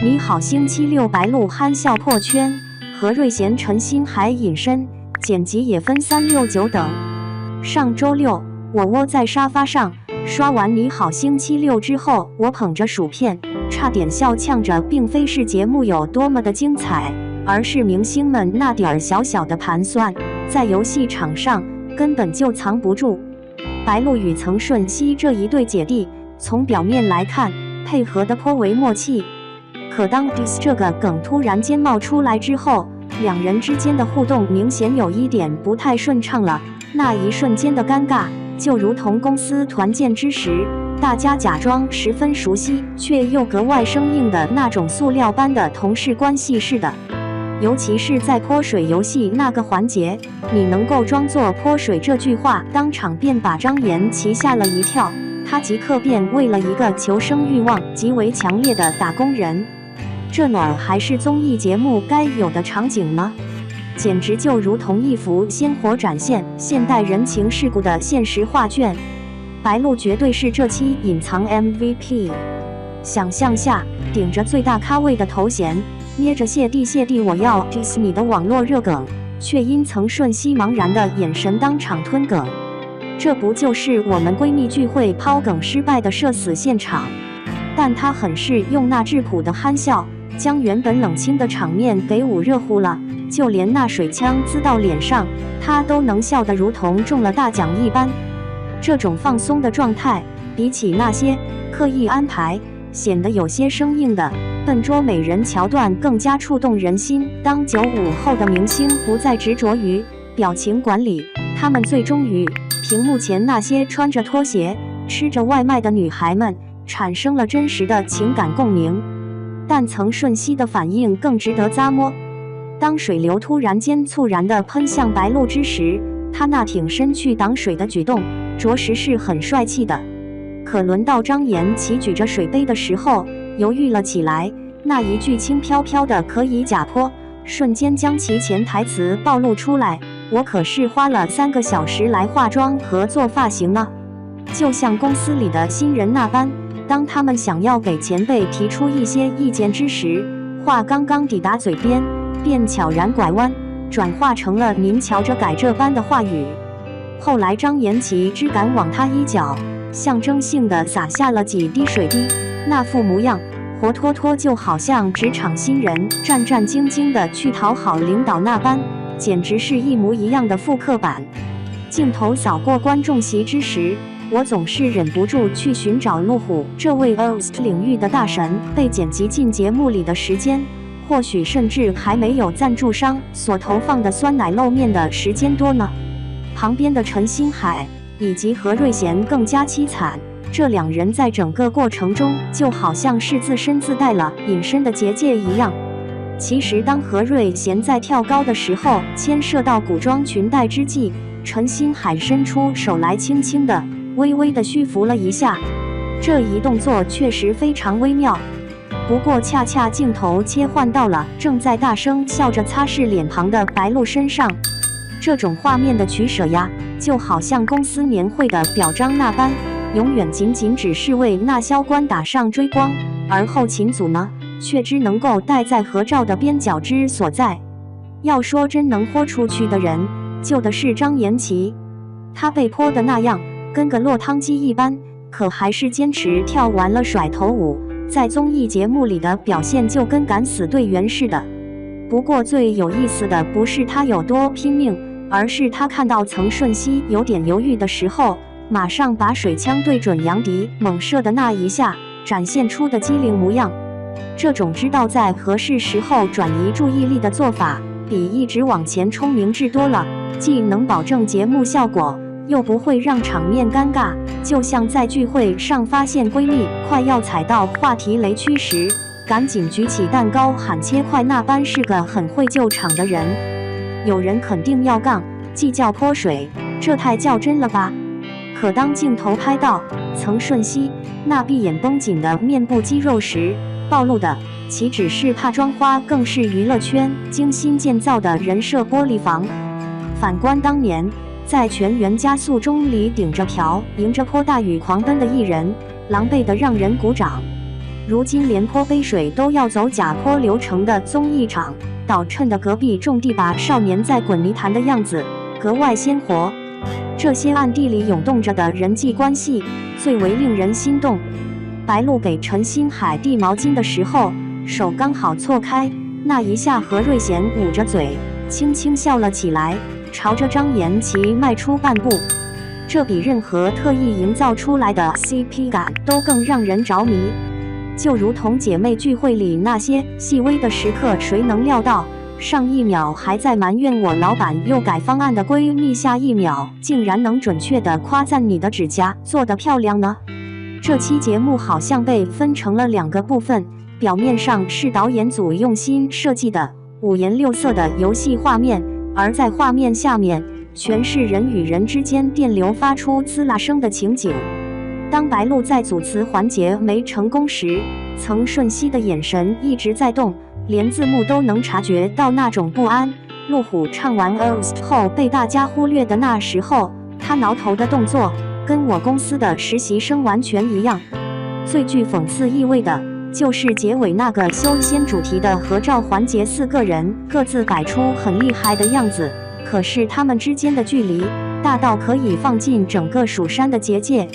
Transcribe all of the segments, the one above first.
你好星期六白鹿憨笑破圈，何瑞贤陈星海隐身，剪辑也分369等。上周六，我窝在沙发上刷完你好星期六之后，我捧着薯片，差点笑呛着，并非是节目有多么的精彩，而是明星们那点儿小小的盘算，在游戏场上根本就藏不住。白鹿与曾舜晞这一对姐弟，从表面来看，配合得颇为默契。可当 Diss 这个梗突然间冒出来之后，两人之间的互动明显有一点不太顺畅了。那一瞬间的尴尬，就如同公司团建之时，大家假装十分熟悉，却又格外生硬的那种塑料般的同事关系似的。尤其是在泼水游戏那个环节，你能够装作泼水这句话，当场便把张延奇吓了一跳。他即刻便为了一个求生欲望极为强烈的打工人，这哪儿还是综艺节目该有的场景吗？简直就如同一幅鲜活展现现代人情世故的现实画卷。白鹿绝对是这期隐藏 MVP。想象下，顶着最大咖位的头衔，捏着谢帝我要 diss 你的网络热梗，却因曾舜晞茫然的眼神当场吞梗。这不就是我们闺蜜聚会抛梗失败的社死现场？但她很是用那质朴的憨笑，将原本冷清的场面给捂热乎了，就连那水枪滋到脸上，她都能笑得如同中了大奖一般。这种放松的状态，比起那些刻意安排显得有些生硬的笨拙美人桥段更加触动人心。当95后的明星不再执着于表情管理，他们最终与屏幕前那些穿着拖鞋吃着外卖的女孩们产生了真实的情感共鸣。但曾舜晞的反应更值得咂摸。当水流突然间猝然地喷向白鹿之时，他那挺身去挡水的举动着实是很帅气的。可轮到张延奇举着水杯的时候，犹豫了起来，那一句轻飘飘的可以假泼，瞬间将其潜台词暴露出来。我可是花了3个小时来化妆和做发型呢。就像公司里的新人那般，当他们想要给前辈提出一些意见之时，话刚刚抵达嘴边，便悄然拐弯，转化成了您瞧着改这般的话语。后来张延奇只敢往他衣角象征性地洒下了几滴水滴，那副模样活脱脱就好像职场新人战战兢兢地去讨好领导那般，简直是一模一样的复刻版。镜头扫过观众席之时，我总是忍不住去寻找路虎这位 OST 领域的大神被剪辑进节目里的时间，或许甚至还没有赞助商所投放的酸奶露面的时间多呢。旁边的陈星海以及何瑞贤更加凄惨，这两人在整个过程中就好像是自身自带了隐身的结界一样。其实当何瑞贤在跳高的时候牵涉到古装裙带之际，陈星海伸出手来轻轻的微微的虚扶了一下，这一动作确实非常微妙。不过恰恰镜头切换到了正在大声笑着擦拭脸庞的白鹿身上，这种画面的取舍呀，就好像公司年会的表彰那般，永远仅仅只是为那销冠打上追光，而后勤组呢，却只能够待在合照的边角之所在。要说真能豁出去的人，就的是张延奇。他被泼的那样跟个落汤鸡一般，可还是坚持跳完了甩头舞，在综艺节目里的表现就跟敢死队员似的。不过最有意思的不是他有多拼命，而是他看到曾舜晞有点犹豫的时候，马上把水枪对准杨迪猛射的那一下展现出的机灵模样。这种知道在合适时候转移注意力的做法，比一直往前冲明智多了，既能保证节目效果，又不会让场面尴尬。就像在聚会上发现闺蜜快要踩到话题雷区时，赶紧举起蛋糕喊切块那般，是个很会救场的人。有人肯定要杠，计较泼水，这太较真了吧。可当镜头拍到曾舜晞那闭眼绷紧的面部肌肉时，暴露的岂止是怕妆花，更是娱乐圈精心建造的人设玻璃房。反观当年在全员加速中里顶着瓢迎着泼大雨狂奔的艺人，狼狈的让人鼓掌。如今连泼杯水都要走假泼流程的综艺场，倒衬的隔壁种地吧少年在滚泥潭的样子格外鲜活。这些暗地里涌动着的人际关系，最为令人心动。白鹿给陈星海递毛巾的时候，手刚好错开，那一下何瑞贤捂着嘴，轻轻笑了起来，朝着张延琪迈出半步。这比任何特意营造出来的 CP 感都更让人着迷。就如同姐妹聚会里那些细微的时刻，谁能料到上一秒还在埋怨我老板又改方案的闺蜜，下一秒竟然能准确地夸赞你的指甲做得漂亮呢？这期节目好像被分成了2个部分，表面上是导演组用心设计的五颜六色的游戏画面，而在画面下面全是人与人之间电流发出滋啦声的情景。当白鹿在组词环节没成功时，曾舜晞的眼神一直在动，连字幕都能察觉到那种不安。路虎唱完 Ost 后被大家忽略的那时候，他挠头的动作跟我公司的实习生完全一样。最具讽刺意味的就是结尾那个修仙主题的合照环节，4个人各自摆出很厉害的样子，可是他们之间的距离大到可以放进整个蜀山的结界。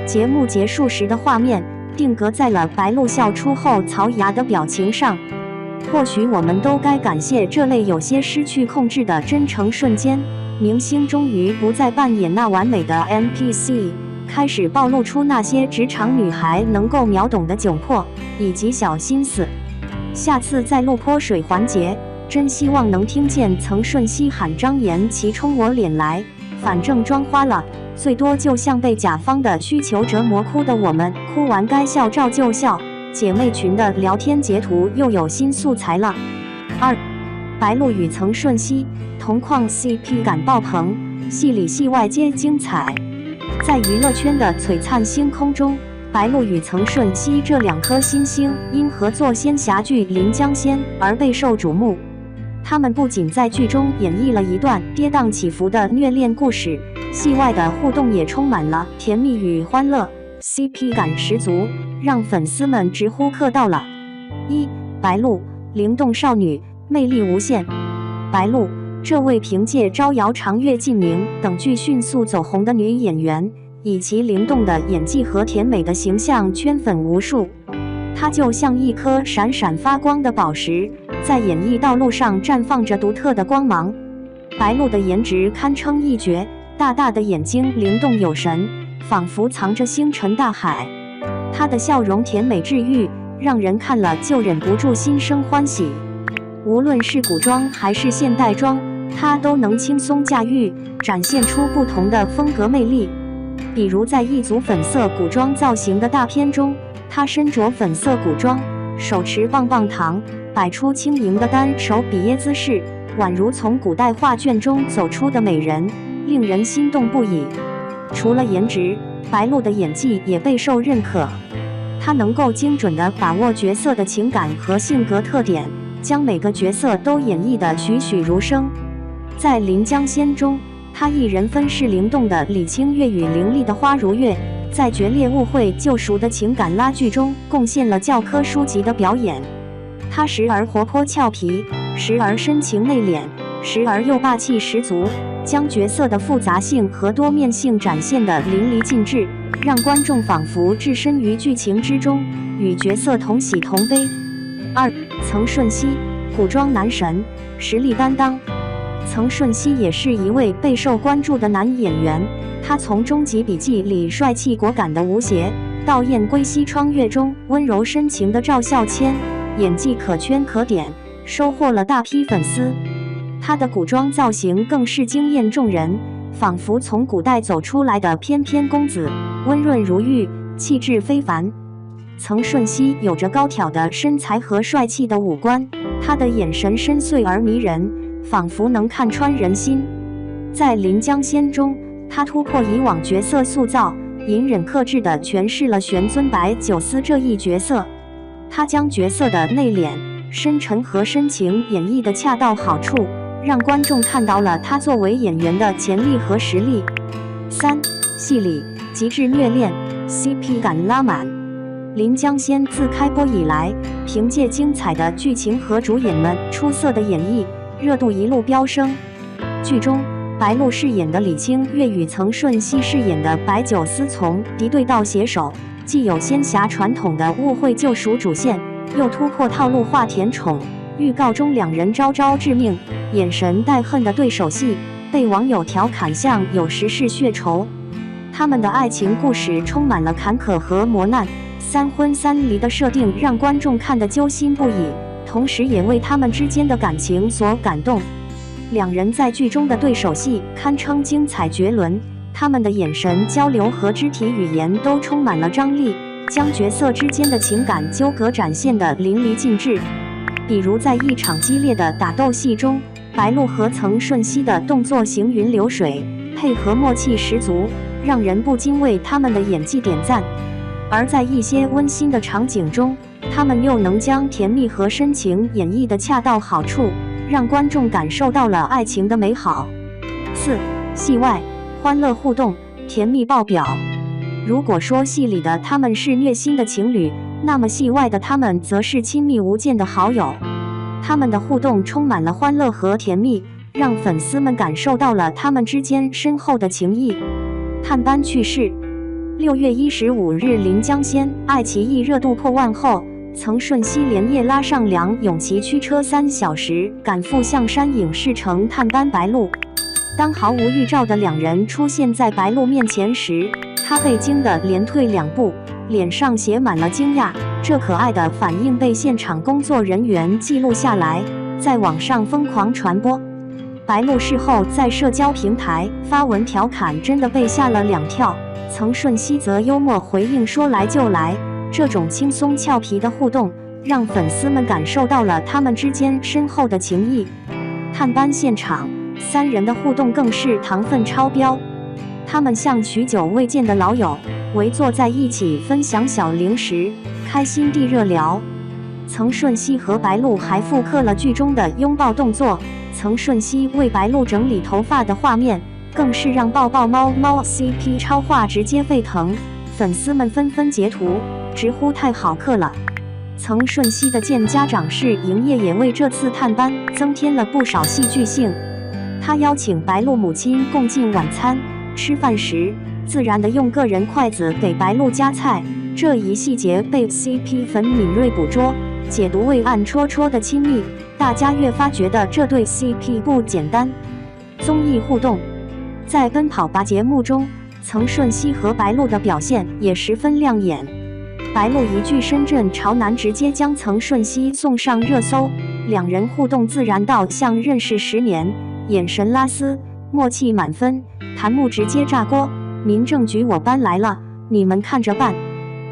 节目结束时的画面定格在了白鹿笑出后槽牙的表情上。或许我们都该感谢这类有些失去控制的真诚瞬间，明星终于不再扮演那完美的 NPC， 开始暴露出那些职场女孩能够秒懂的窘迫以及小心思。下次在录泼水环节，真希望能听见曾舜晞喊张延琪冲我脸来，反正妆花了，最多就像被甲方的需求折磨哭的我们，哭完该笑照旧笑。姐妹群的聊天截图又有新素材了。2. 白鹿与曾舜晞同框 CP 感爆棚，戏里戏外皆精彩。在娱乐圈的璀璨星空中，白鹿与曾舜晞这2颗新星因合作仙侠剧《临江仙》而备受瞩目。他们不仅在剧中演绎了一段跌宕起伏的虐恋故事，戏外的互动也充满了甜蜜与欢乐， CP 感十足，让粉丝们直呼客到了。1. 白鹿，灵动少女，魅力无限。白鹿，这位凭借《招摇长月烬明》等剧迅速走红的女演员，以其灵动的演技和甜美的形象圈粉无数。她就像一颗闪闪发光的宝石，在演艺道路上绽放着独特的光芒。白鹿的颜值堪称一绝，大大的眼睛灵动有神，仿佛藏着星辰大海。她的笑容甜美治愈，让人看了就忍不住心生欢喜。无论是古装还是现代装，她都能轻松驾驭，展现出不同的风格魅力。比如在一组粉色古装造型的大片中，她身着粉色古装，手持棒棒糖，摆出轻盈的单手比耶姿势，宛如从古代画卷中走出的美人，令人心动不已。除了颜值，白鹿的演技也备受认可。她能够精准地把握角色的情感和性格特点，将每个角色都演绎得栩栩如生。在《临江仙》中，她一人分饰灵动的李清月与凌厉的花如月，在《决裂误会救赎》的情感拉锯中贡献了教科书级的表演。她时而活泼俏皮，时而深情内敛，时而又霸气十足，将角色的复杂性和多面性展现得淋漓尽致，让观众仿佛置身于剧情之中，与角色同喜同悲。2. 曾舜晞，古装男神，实力担当。曾舜晞也是一位备受关注的男演员，他从《终极笔记》里帅气果敢的吴邪，到《燕归西窗月》中温柔深情的赵孝谦，演技可圈可点，收获了大批粉丝。他的古装造型更是惊艳众人，仿佛从古代走出来的翩翩公子，温润如玉，气质非凡。曾舜晞有着高挑的身材和帅气的五官，他的眼神深邃而迷人，仿佛能看穿人心。在《临江仙》中，他突破以往角色塑造，隐忍克制地诠释了玄尊白九思这一角色。他将角色的内敛、深沉和深情演绎得恰到好处，让观众看到了他作为演员的潜力和实力。3. 戏里极致虐恋，CP 感拉满。临江仙自开播以来，凭借精彩的剧情和主演们出色的演绎，热度一路飙升。剧中，白鹿饰演的李清月与曾舜晞饰演的白九思从敌对道携手，既有仙侠传统的误会救赎主线，又突破套路化甜宠。预告中两人招招致命、眼神带恨的对手戏，被网友调侃像有时是血仇。他们的爱情故事充满了坎坷和磨难，三婚三离的设定让观众看得揪心不已，同时也为他们之间的感情所感动。两人在剧中的对手戏堪称精彩绝伦，他们的眼神交流和肢体语言都充满了张力，将角色之间的情感纠葛展现得淋漓尽致。比如在一场激烈的打斗戏中，白鹿和曾舜晞的动作行云流水，配合默契十足，让人不禁为他们的演技点赞。而在一些温馨的场景中，他们又能将甜蜜和深情演绎得恰到好处，让观众感受到了爱情的美好。4. 戏外欢乐互动，甜蜜爆表。如果说戏里的他们是虐心的情侣，那么戏外的他们则是亲密无间的好友。他们的互动充满了欢乐和甜蜜，让粉丝们感受到了他们之间深厚的情谊。探班去世。6月15日，临江仙爱奇艺热度破万后，曾舜晞连夜拉上梁咏琪驱车3小时赶赴象山影视城探班白鹿。当毫无预兆的两人出现在白鹿面前时，他被惊得连退2步，脸上写满了惊讶。这可爱的反应被现场工作人员记录下来，在网上疯狂传播。白鹿事后在社交平台发文调侃，真的被吓了2跳。曾舜晞则幽默回应说来就来，这种轻松俏皮的互动，让粉丝们感受到了他们之间深厚的情谊。探班现场，3人的互动更是糖分超标。他们像许久未见的老友，围坐在一起分享小零食，开心地热聊。曾舜晞和白鹿还复刻了剧中的拥抱动作，曾舜晞为白鹿整理头发的画面，更是让抱抱猫 CP 超话直接沸腾，粉丝们纷纷截图，直呼太好嗑了。曾舜晞的见家长式营业也为这次探班增添了不少戏剧性。他邀请白鹿母亲共进晚餐，吃饭时自然地用个人筷子给白鹿夹菜，这一细节被 CP 粉敏锐捕捉，解读为暗戳戳的亲密，大家越发觉得这对 CP 不简单。综艺互动。在《奔跑吧》节目中，曾舜晞和白鹿的表现也十分亮眼。白鹿一句深圳潮男直接将曾舜晞送上热搜，两人互动自然到像认识10年，眼神拉丝，默契满分，弹幕直接炸锅，民政局我搬来了，你们看着办。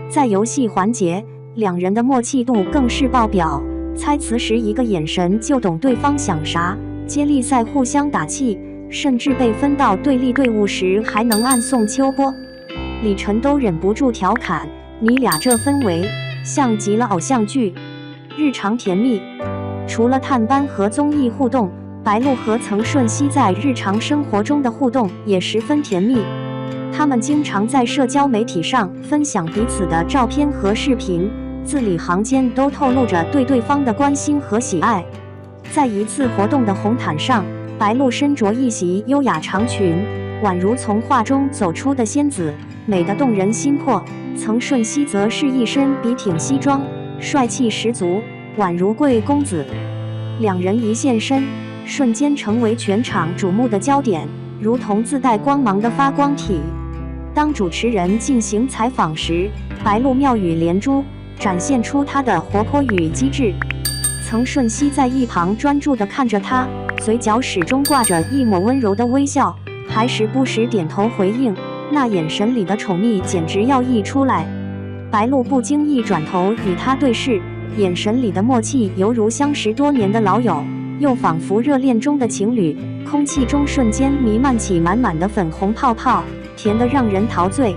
在游戏环节，两人的默契度更是爆表，猜词时一个眼神就懂对方想啥，接力赛互相打气，甚至被分到对立队伍时还能暗送秋波。李晨都忍不住调侃，你俩这氛围像极了偶像剧。日常甜蜜。除了探班和综艺互动，白鹿和曾舜晞在日常生活中的互动也十分甜蜜。他们经常在社交媒体上分享彼此的照片和视频，字里行间都透露着对对方的关心和喜爱。在一次活动的红毯上，白鹿身着一袭优雅长裙，宛如从画中走出的仙子，美得动人心魄。曾舜晞则是一身笔挺西装，帅气十足，宛如贵公子。两人一现身，瞬间成为全场瞩目的焦点，如同自带光芒的发光体。当主持人进行采访时，白鹿妙语连珠，展现出她的活泼与机智。曾舜晞在一旁专注地看着他，嘴角始终挂着一抹温柔的微笑，还时不时点头回应，那眼神里的宠溺简直要溢出来。白鹿不经意转头与他对视，眼神里的默契犹如相识多年的老友，又仿佛热恋中的情侣，空气中瞬间弥漫起满满的粉红泡泡，甜得让人陶醉。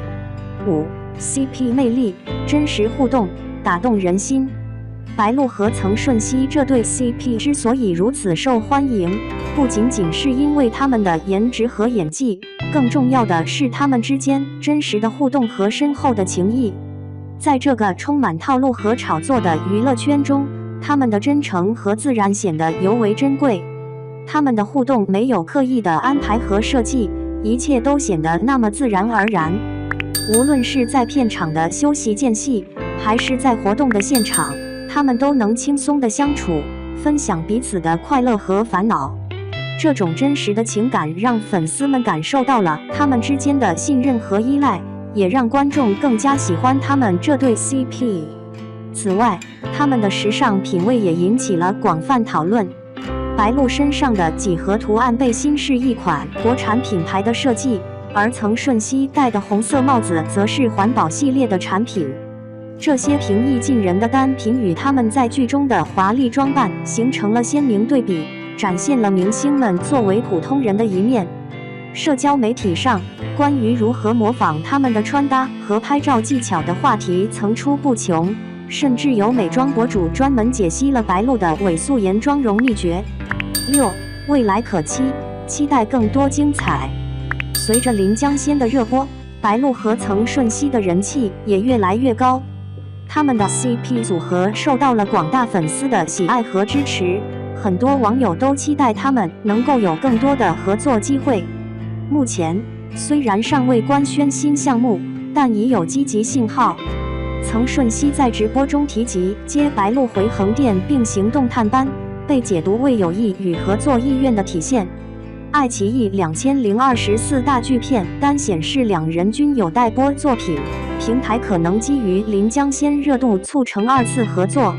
5. CP 魅力，真实互动，打动人心。白鹿和曾舜晞这对 CP 之所以如此受欢迎，不仅仅是因为他们的颜值和演技，更重要的是他们之间真实的互动和深厚的情谊。在这个充满套路和炒作的娱乐圈中，他们的真诚和自然显得尤为珍贵。他们的互动没有刻意的安排和设计，一切都显得那么自然而然。无论是在片场的休息间隙，还是在活动的现场，他们都能轻松地相处，分享彼此的快乐和烦恼。这种真实的情感让粉丝们感受到了他们之间的信任和依赖，也让观众更加喜欢他们这对 CP。此外，他们的时尚品味也引起了广泛讨论。白鹿身上的几何图案背心是一款国产品牌的设计，而曾舜晞戴的红色帽子则是环保系列的产品。这些平易近人的单品与他们在剧中的华丽装扮形成了鲜明对比，展现了明星们作为普通人的一面。社交媒体上，关于如何模仿他们的穿搭和拍照技巧的话题层出不穷，甚至有美妆博主专门解析了白鹿的伪素颜妆容秘诀。6. 未来可期，期待更多精彩。随着临江仙的热播，白鹿和曾舜晞的人气也越来越高。他们的 CP 组合受到了广大粉丝的喜爱和支持，很多网友都期待他们能够有更多的合作机会。目前，虽然尚未官宣新项目，但已有积极信号。曾舜晞在直播中提及接白鹿回横店并行动探班，被解读为有意与合作意愿的体现。爱奇艺2024大剧片单显示两人均有待播作品，平台可能基于临江仙热度促成2次合作。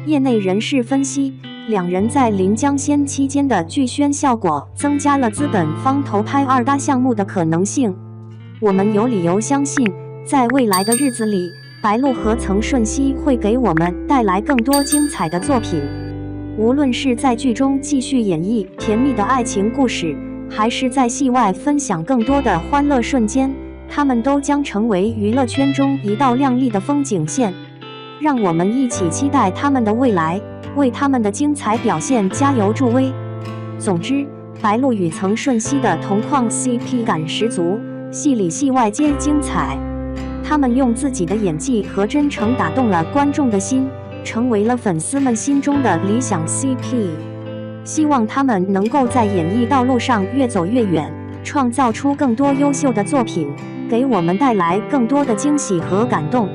业内人士分析，两人在临江仙期间的剧宣效果增加了资本方投拍2搭项目的可能性。我们有理由相信，在未来的日子里，白鹿和曾舜晞会给我们带来更多精彩的作品。无论是在剧中继续演绎甜蜜的爱情故事，还是在戏外分享更多的欢乐瞬间，他们都将成为娱乐圈中一道亮丽的风景线。让我们一起期待他们的未来，为他们的精彩表现加油助威。总之，白鹿与曾舜晞的同框 CP 感十足，戏里戏外皆精彩。他们用自己的演技和真诚打动了观众的心，成为了粉丝们心中的理想 CP。希望他们能够在演艺道路上越走越远，创造出更多优秀的作品，给我们带来更多的惊喜和感动。